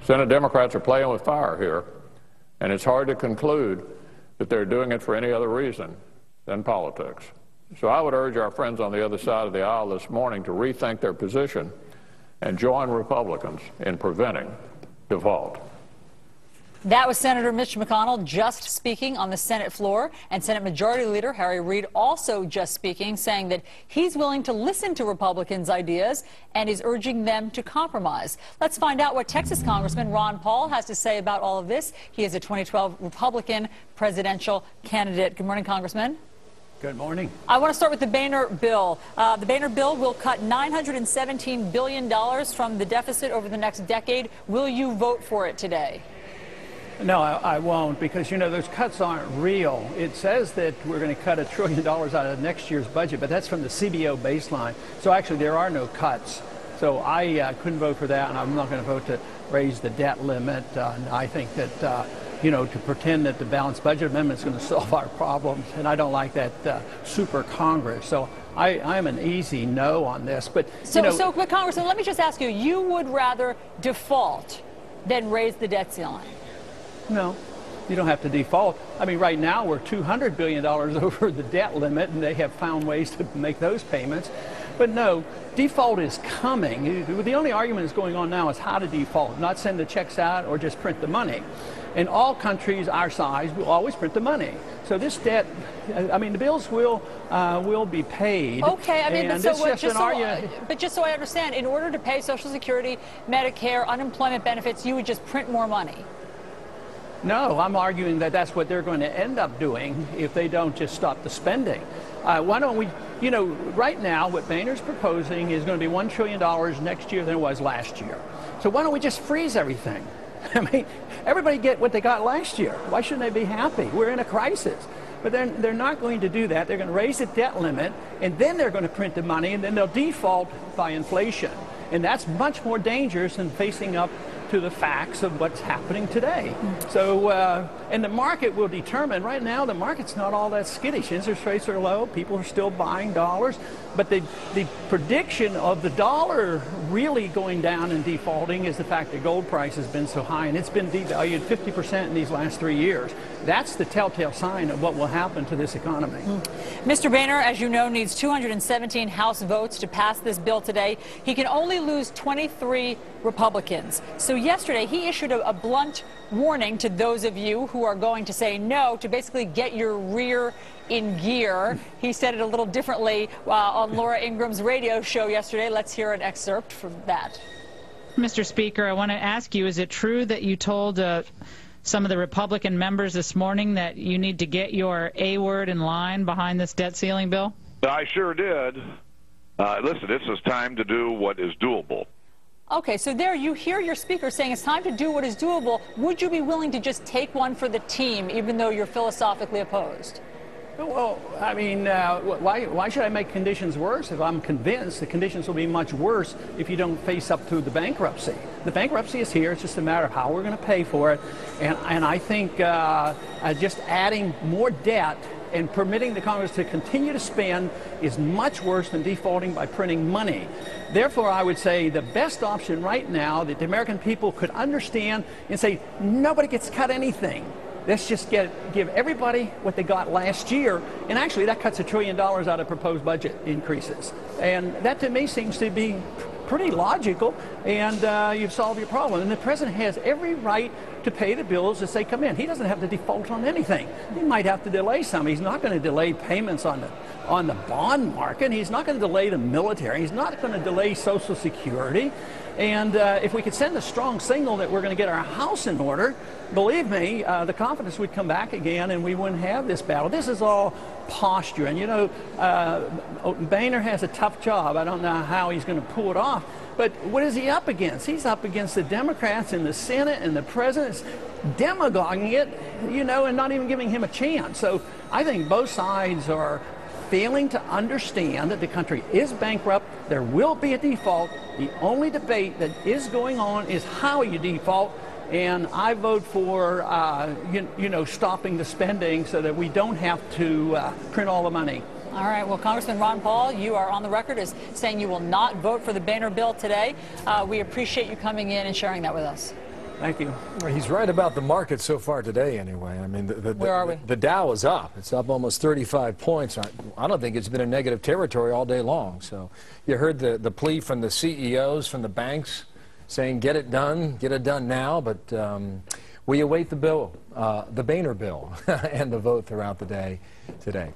Senate Democrats are playing with fire here, and it's hard to conclude that they're doing it for any other reason than politics. So I would urge our friends on the other side of the aisle this morning to rethink their position and join Republicans in preventing default. That was Senator Mitch McConnell just speaking on the Senate floor, and Senate Majority Leader Harry Reid also just speaking, saying that he's willing to listen to Republicans' ideas and is urging them to compromise. Let's find out what Texas Congressman Ron Paul has to say about all of this. He is a 2012 Republican presidential candidate. Good morning, Congressman. Good morning. I want to start with the Boehner bill. The Boehner bill will cut $917 billion from the deficit over the next decade. Will you vote for it today? No, I won't, because, you know, those cuts aren't real. It says that we're going to cut $1 trillion out of next year's budget, but that's from the CBO baseline. So actually there are no cuts. So I couldn't vote for that, and I'm not going to vote to raise the debt limit. I think that, you know, to pretend that the balanced budget amendment is going to solve our problems, and I don't like that super Congress. So I am an easy no on this. But, but Congressman, let me just ask you, you would rather default than raise the debt ceiling? No, you don't have to default. I mean, right now we're $200 billion over the debt limit, and they have found ways to make those payments. But no, default is coming. The only argument that's going on now is how to default, not send the checks out or just print the money. And all countries our size will always print the money. So this debt, I mean, the bills will be paid. Okay, I mean, but just so I understand, in order to pay Social Security, Medicare, unemployment benefits, you would just print more money. No, I'm arguing that that's what they're going to end up doing if they don't just stop the spending. Why don't we, you know, right now what Boehner's proposing is going to be $1 trillion next year than it was last year. So why don't we just freeze everything? I mean, everybody get what they got last year. Why shouldn't they be happy? We're in a crisis. But then they're not going to do that. They're going to raise the debt limit, and then they're going to print the money, and then they'll default by inflation. And that's much more dangerous than facing up to the facts of what's happening today. So, and the market will determine. Right now, the market's not all that skittish. Interest rates are low. People are still buying dollars. But the prediction of the dollar really going down and defaulting is the fact that gold price has been so high, and it's been devalued 50% in these last 3 years. That's the telltale sign of what will happen to this economy. Mr. Boehner, as you know, needs 217 House votes to pass this bill today. He can only lose 23 Republicans. So yesterday, he issued a blunt warning to those of you who are going to say no, to basically get your rear in gear. He said it a little differently on Laura Ingram's radio show yesterday. Let's hear an excerpt from that. Mr. Speaker, I want to ask you, is it true that you told some of the Republican members this morning that you need to get your A word in line behind this debt ceiling bill? I sure did. Listen, this is time to do what is doable. Okay, so there you hear your speaker saying it's time to do what is doable. Would you be willing to just take one for the team, even though you're philosophically opposed? Well, I mean, why should I make conditions worse if I'm convinced the conditions will be much worse if you don't face up to the bankruptcy? The bankruptcy is here. It's just a matter of how we're going to pay for it. And I think just adding more debt and permitting the Congress to continue to spend is much worse than defaulting by printing money. Therefore, I would say the best option right now that the American people could understand and say, nobody gets cut anything. Let's just give everybody what they got last year. And actually, that cuts $1 trillion out of proposed budget increases. And that, to me, seems to be pretty logical, and you've solved your problem. And the president has every right to pay the bills as they come in. He doesn't have to default on anything. He might have to delay some. He's not going to delay payments on the bond market. He's not going to delay the military. He's not going to delay Social Security. And if we could send a strong signal that we're going to get our house in order, believe me, the confidence would come back again, and we wouldn't have this battle. This is all posture. And, you know, Boehner has a tough job. I don't know how he's going to pull it off. But what is he up against? He's up against the Democrats in the Senate, and the president's demagoguing it, you know, and not even giving him a chance. So I think both sides are failing to understand that the country is bankrupt. There will be a default. The only debate that is going on is how you default. And I vote for, you know, stopping the spending so that we don't have to print all the money. All right. Well, Congressman Ron Paul, you are on the record as saying you will not vote for the Boehner bill today. We appreciate you coming in and sharing that with us. Thank you. He's right about the market so far today, anyway. I mean, Where are we? The Dow is up. It's up almost 35 points. I don't think it's been in negative territory all day long. So you heard the plea from the CEOs, from the banks, saying get it done now. But we await the bill, the Boehner bill, and the vote throughout the day today.